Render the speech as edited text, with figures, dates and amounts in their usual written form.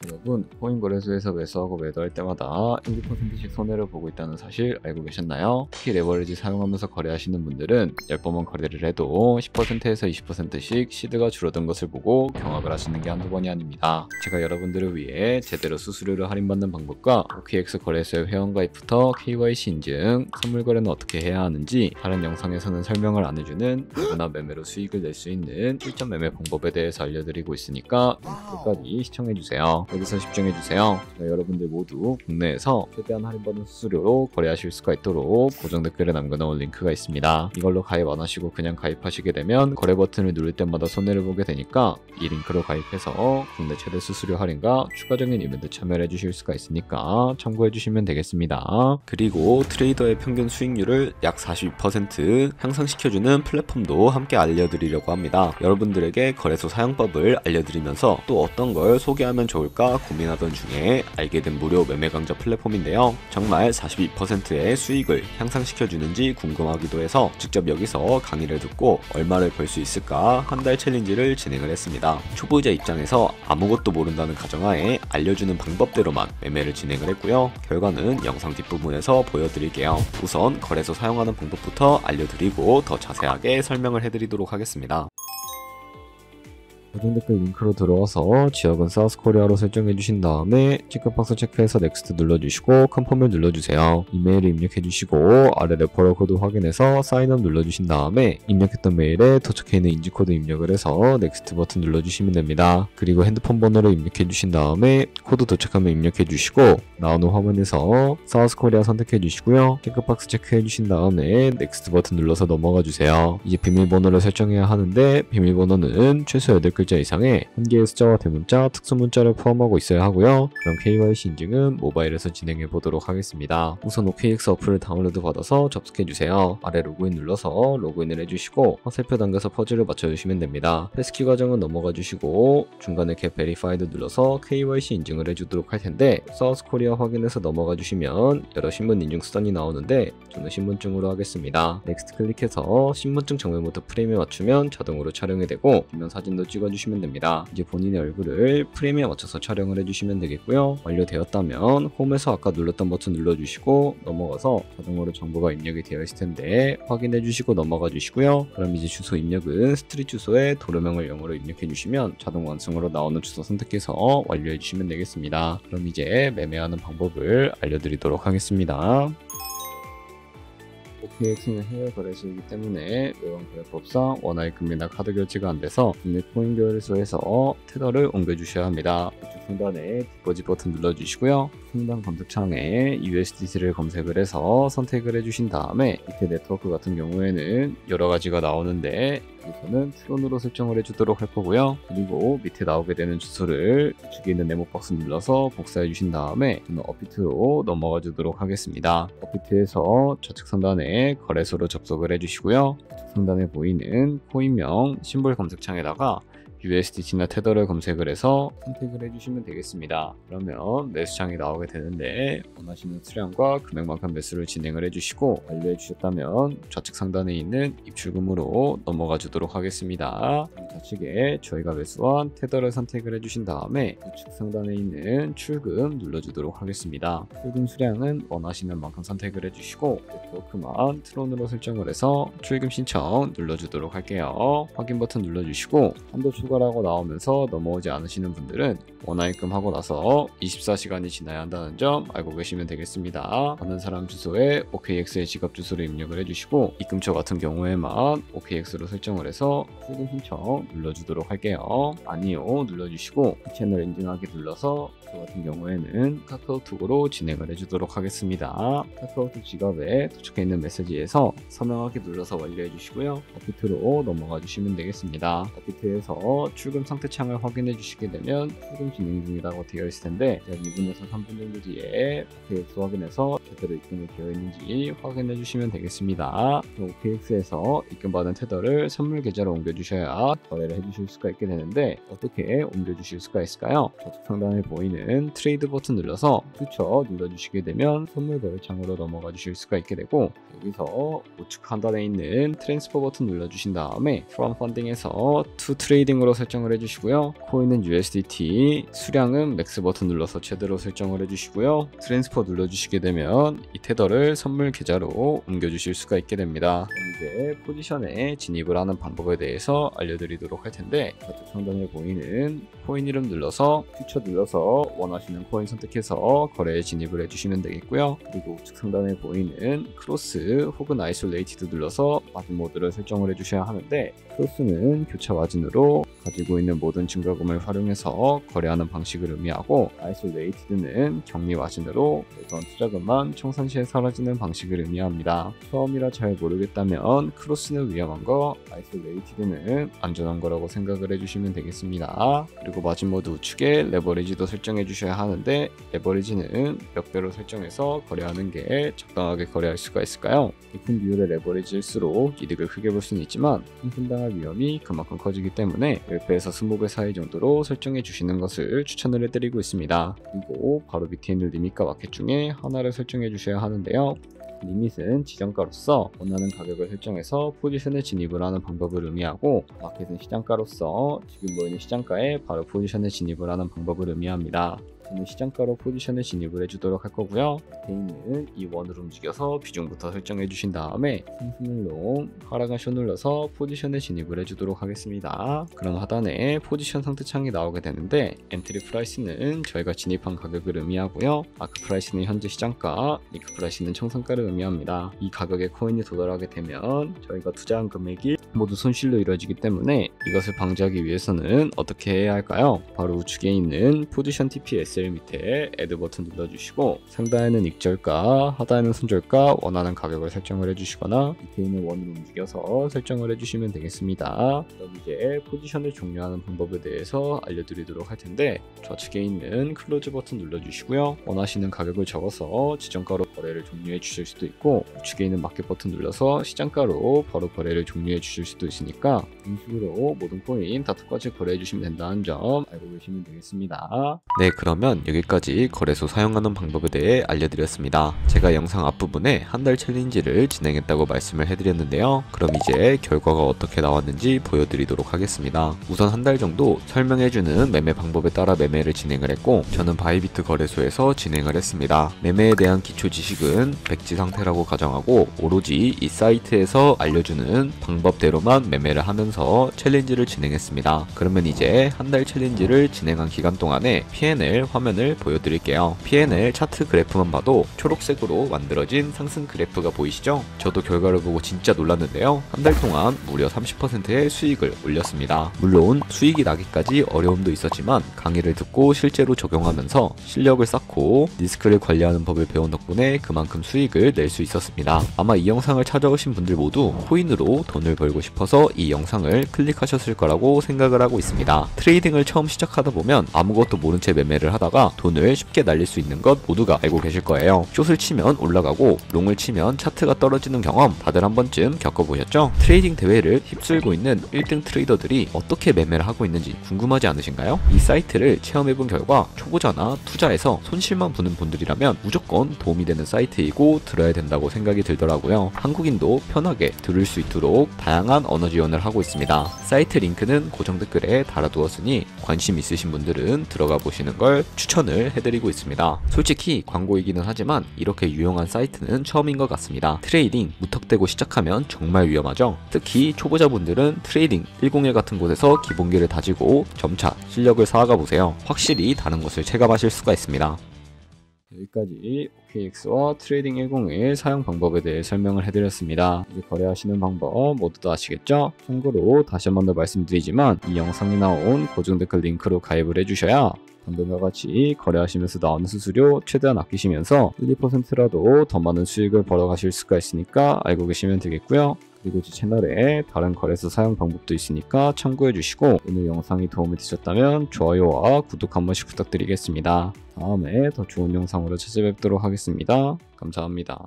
여러분, 코인 거래소에서 매수하고 매도할 때마다 1~2%씩 손해를 보고 있다는 사실 알고 계셨나요? 특히 레버리지 사용하면서 거래하시는 분들은 10번만 거래를 해도 10%에서 20%씩 시드가 줄어든 것을 보고 경악을 하시는 게 한두 번이 아닙니다. 제가 여러분들을 위해 제대로 수수료를 할인받는 방법과 OKX 거래소의 회원가입부터 KYC 인증, 선물 거래는 어떻게 해야 하는지 다른 영상에서는 설명을 안 해주는 누구나 매매로 수익을 낼 수 있는 실전 매매 방법에 대해서 알려드리고 있으니까 끝까지 시청해주세요. 여기서 집중해주세요. 여러분들 모두 국내에서 최대한 할인받은 수수료로 거래하실 수가 있도록 고정 댓글에 남겨놓은 링크가 있습니다. 이걸로 가입 안 하시고 그냥 가입하시게 되면 거래 버튼을 누를 때마다 손해를 보게 되니까 이 링크로 가입해서 국내 최대 수수료 할인과 추가적인 이벤트 참여를 해주실 수가 있으니까 참고해주시면 되겠습니다. 그리고 트레이더의 평균 수익률을 약 42% 향상시켜주는 플랫폼도 함께 알려드리려고 합니다. 여러분들에게 거래소 사용법을 알려드리면서 또 어떤 걸 소개하면 좋을까 고민하던 중에 알게 된 무료 매매 강좌 플랫폼인데요. 정말 42%의 수익을 향상시켜주는지 궁금하기도 해서 직접 여기서 강의를 듣고 얼마를 벌 수 있을까 한 달 챌린지를 진행을 했습니다. 초보자 입장에서 아무것도 모른다는 가정하에 알려주는 방법대로만 매매를 진행을 했고요. 결과는 영상 뒷부분에서 보여드릴게요. 우선 거래소 사용하는 방법부터 알려드리고 더 자세하게 설명을 해드리도록 하겠습니다. 고정 댓글 링크로 들어와서 지역은 사우스코리아로 설정해 주신 다음에 체크박스 체크해서 넥스트 눌러주시고 컨펌을 눌러주세요. 이메일을 입력해 주시고 아래 레퍼럴 코드 확인해서 사인업 눌러주신 다음에 입력했던 메일에 도착해 있는 인지코드 입력을 해서 넥스트 버튼 눌러주시면 됩니다. 그리고 핸드폰 번호를 입력해 주신 다음에 코드 도착하면 입력해 주시고 나오는 화면에서 사우스코리아 선택해 주시고요. 체크박스 체크해 주신 다음에 넥스트 버튼 눌러서 넘어가 주세요. 이제 비밀번호를 설정해야 하는데 비밀번호는 최소 8글자 이상의 한 개의 숫자와 대문자, 특수문자를 포함하고 있어야 하고요. 그럼 KYC 인증은 모바일에서 진행해 보도록 하겠습니다. 우선 OKX 어플을 다운로드 받아서 접속해 주세요. 아래 로그인 눌러서 로그인을 해주시고 화살표 당겨서 퍼즐을 맞춰주시면 됩니다. 패스키 과정은 넘어가 주시고 중간에 get verified 눌러서 KYC 인증을 해주도록 할 텐데 사우스코리아 확인해서 넘어가 주시면 여러 신분 인증 수단이 나오는데 저는 신분증으로 하겠습니다. 넥스트 클릭해서 신분증 정면부터 프레임에 맞추면 자동으로 촬영이 되고 뒷면 사진도 찍어주시면 됩니다. 이제 본인의 얼굴을 프레임에 맞춰서 촬영을 해주시면 되겠고요. 완료되었다면 홈에서 아까 눌렀던 버튼 눌러주시고 넘어가서 자동으로 정보가 입력이 되어 있을 텐데 확인해 주시고 넘어가 주시고요. 그럼 이제 주소 입력은 스트릿 주소에 도로명을 영어로 입력해 주시면 자동 완성으로 나오는 주소 선택해서 완료해 주시면 되겠습니다. 그럼 이제 매매하는 방법을 알려드리도록 하겠습니다. OKX는 해외 거래소이기 때문에 외환 거래법상 원화입금이나 카드 결제가 안 돼서 국내 코인 거래소에서 테더를 옮겨주셔야 합니다. 우측 상단에 디포짓 버튼 눌러주시고요. 상단 검색창에 USDT를 검색을 해서 선택을 해주신 다음에 밑에 네트워크 같은 경우에는 여러 가지가 나오는데 여기서는 트론으로 설정을 해주도록 할 거고요. 그리고 밑에 나오게 되는 주소를 우측에 있는 네모 박스 눌러서 복사해 주신 다음에 저는 업비트로 넘어가 주도록 하겠습니다. 업비트에서 좌측 상단에 거래소로 접속을 해주시고요. 우측 상단에 보이는 코인명 심볼 검색창에다가 USDT나 테더를 검색을 해서 선택을 해주시면 되겠습니다. 그러면 매수창이 나오게 되는데 원하시는 수량과 금액만큼 매수를 진행을 해주시고 완료해 주셨다면 좌측 상단에 있는 입출금으로 넘어가 주도록 하겠습니다. 좌측에 저희가 매수한 테더를 선택을 해주신 다음에 우측 상단에 있는 출금 눌러주도록 하겠습니다. 출금 수량은 원하시는 만큼 선택을 해주시고 네트워크만 트론으로 설정을 해서 출금 신청 눌러주도록 할게요. 확인 버튼 눌러주시고 한도 추가라고 나오면서 넘어오지 않으시는 분들은 원화입금 하고 나서 24시간이 지나야 한다는 점 알고 계시면 되겠습니다. 받는 사람 주소에 OKX의 지갑 주소를 입력을 해주시고 입금처 같은 경우에만 OKX로 설정을 해서 출금 신청 눌러주도록 할게요. 아니요 눌러주시고 이 채널 인증하기 눌러서 저 같은 경우에는 카카오톡으로 진행을 해주도록 하겠습니다. 카카오톡 지갑에 도착해 있는 메시지에서 서명하기 눌러서 완료해 주시고요. 업비트로 넘어가 주시면 되겠습니다. 업비트에서 출금 상태 창을 확인해 주시게 되면 출금 진행 중이라고 되어 있을 텐데 2분에서 3분 정도 뒤에 OKX 확인해서 제대로 입금이 되어 있는지 확인해 주시면 되겠습니다. OKX에서 입금받은 테더를 선물 계좌로 옮겨 주셔야 거래를 해주실 수가 있게 되는데 어떻게 옮겨 주실 수가 있을까요? 좌측 상단에 보이는 트레이드 버튼 눌러서 퓨처 눌러주시게 되면 선물 거래 창으로 넘어가 주실 수가 있게 되고 여기서 우측 하단에 있는 트랜스퍼 버튼 눌러주신 다음에 from funding에서 to trading으로 설정을 해주시고요. 코인은 USDT, 수량은 맥스 버튼 눌러서 최대로 설정을 해주시고요. 트랜스퍼 눌러주시게 되면 이 테더를 선물 계좌로 옮겨주실 수가 있게 됩니다. 이제 포지션에 진입을 하는 방법에 대해서 알려드리도록 할 텐데, 좌측 상단에 보이는 코인 이름 눌러서 퓨처 눌러서 원하시는 코인 선택해서 거래에 진입을 해주시면 되겠고요. 그리고 우측 상단에 보이는 크로스 혹은 아이솔레이티드 눌러서 마진 모드를 설정을 해주셔야 하는데, 크로스는 교차 마진으로 가지고 있는 모든 증가금을 활용해서 거래하는 방식을 의미하고, 아이솔레이티드는 격리 마진으로 우선 투자금만 청산시에 사라지는 방식을 의미합니다. 처음이라 잘 모르겠다면 크로스는 위험한 거, 아이솔레이티드는 안전한 거라고 생각을 해주시면 되겠습니다. 그리고 마진 모드 우측에 레버리지도 설정해 주셔야 하는데, 레버리지는 몇 배로 설정해서 거래하는 게 적당하게 거래할 수가 있을까요? 높은 비율의 레버리지일수록 이득을 크게 볼 수는 있지만 상승당할 위험이 그만큼 커지기 때문에 10배에서 20배 사이 정도로 설정해 주시는 것을 추천을 해드리고 있습니다. 그리고 바로 밑에 있는 리밋과 마켓 중에 하나를 설정해 주셔야 하는데요. 리밋은 지정가로서 원하는 가격을 설정해서 포지션에 진입을 하는 방법을 의미하고, 마켓은 시장가로서 지금 보이는 시장가에 바로 포지션에 진입을 하는 방법을 의미합니다. 저는 시장가로 포지션에 진입을 해주도록 할 거고요. 밑에 있는 이 원을 움직여서 비중부터 설정해 주신 다음에 상승을 롱, 하락은 숏 눌러서 포지션에 진입을 해주도록 하겠습니다. 그럼 하단에 포지션 상태창이 나오게 되는데, 엔트리 프라이스는 저희가 진입한 가격을 의미하고요. 마크 프라이스는 현재 시장가, 니크 프라이스는 청산가를 의미합니다. 이 가격에 코인이 도달하게 되면 저희가 투자한 금액이 모두 손실로 이루어지기 때문에 이것을 방지하기 위해서는 어떻게 해야 할까요? 바로 우측에 있는 포지션 TPSL 밑에 애드 버튼 눌러주시고, 상단에는 익절가, 하단에는 손절가 원하는 가격을 설정을 해주시거나 밑에 있는 원을 움직여서 설정을 해주시면 되겠습니다. 그럼 이제 포지션을 종료하는 방법에 대해서 알려드리도록 할 텐데, 좌측에 있는 클로즈 버튼 눌러주시고요. 원하시는 가격을 적어서 지정가로 거래를 종료해 주실 수도 있고, 우측에 있는 마켓 버튼 눌러서 시장가로 바로 거래를 종료해 주실 수도 있으니까 이런 식으로 모든 코인 다 똑같이 거래해 주시면 된다는 점 알고 계시면 되겠습니다. 네, 그러면 여기까지 거래소 사용하는 방법에 대해 알려드렸습니다. 제가 영상 앞부분에 한 달 챌린지를 진행했다고 말씀을 해드렸는데요. 그럼 이제 결과가 어떻게 나왔는지 보여드리도록 하겠습니다. 우선 한 달 정도 설명해주는 매매 방법에 따라 매매를 진행을 했고, 저는 바이비트 거래소에서 진행을 했습니다. 매매에 대한 기초 지식은 백지 상태라고 가정하고, 오로지 이 사이트에서 알려주는 방법대로만 매매를 하면서 챌린지를 진행했습니다. 그러면 이제 한 달 챌린지를 진행한 기간 동안에 P&L 화면을 보여드릴게요. P&L 차트 그래프만 봐도 초록색으로 만들어진 상승 그래프가 보이시죠? 저도 결과를 보고 진짜 놀랐는데요. 한 달 동안 무려 30%의 수익을 올렸습니다. 물론 수익이 나기까지 어려움도 있었지만 강의를 듣고 실제로 적용하면서 실력을 쌓고 리스크를 관리하는 법을 배운 덕분에 그만큼 수익을 낼 수 있었습니다. 아마 이 영상을 찾아오신 분들 모두 코인으로 돈을 벌고 싶어서 이 영상을 클릭하셨을 거라고 생각을 하고 있습니다. 트레이딩을 처음 시작하다 보면 아무것도 모른 채 매매를 하다가 돈을 쉽게 날릴 수 있는 것 모두가 알고 계실 거예요. 숏을 치면 올라가고 롱을 치면 차트가 떨어지는 경험 다들 한 번쯤 겪어보셨죠? 트레이딩 대회를 휩쓸고 있는 1등 트레이더들이 어떻게 매매를 하고 있는지 궁금하지 않으신가요? 이 사이트를 체험해본 결과 초보자나 투자에서 손실만 보는 분들이라면 무조건 도움이 되는 사이트이고 들어야 된다고 생각이 들더라고요. 한국인도 편하게 들을 수 있도록 다양한 언어 지원을 하고 있습니다. 사이트 링크는 고정 댓글에 달아두었으니 관심 있으신 분들은 들어가 보시는 걸 추천을 해드리고 있습니다. 솔직히 광고이기는 하지만 이렇게 유용한 사이트는 처음인 것 같습니다. 트레이딩 무턱대고 시작하면 정말 위험하죠. 특히 초보자분들은 트레이딩 101 같은 곳에서 기본기를 다지고 점차 실력을 쌓아가 보세요. 확실히 다른 것을 체감하실 수가 있습니다. 여기까지 OKX와 트레이딩 101 사용 방법에 대해 설명을 해드렸습니다. 이제 거래하시는 방법 모두 다 아시겠죠? 참고로 다시 한 번 더 말씀드리지만 이 영상에 나온 고정 댓글 링크로 가입을 해주셔야 방금과 같이 거래하시면서 나오는 수수료 최대한 아끼시면서 1, 2%라도 더 많은 수익을 벌어가실 수가 있으니까 알고 계시면 되겠고요. 그리고 제 채널에 다른 거래소 사용 방법도 있으니까 참고해 주시고, 오늘 영상이 도움이 되셨다면 좋아요와 구독 한 번씩 부탁드리겠습니다. 다음에 더 좋은 영상으로 찾아뵙도록 하겠습니다. 감사합니다.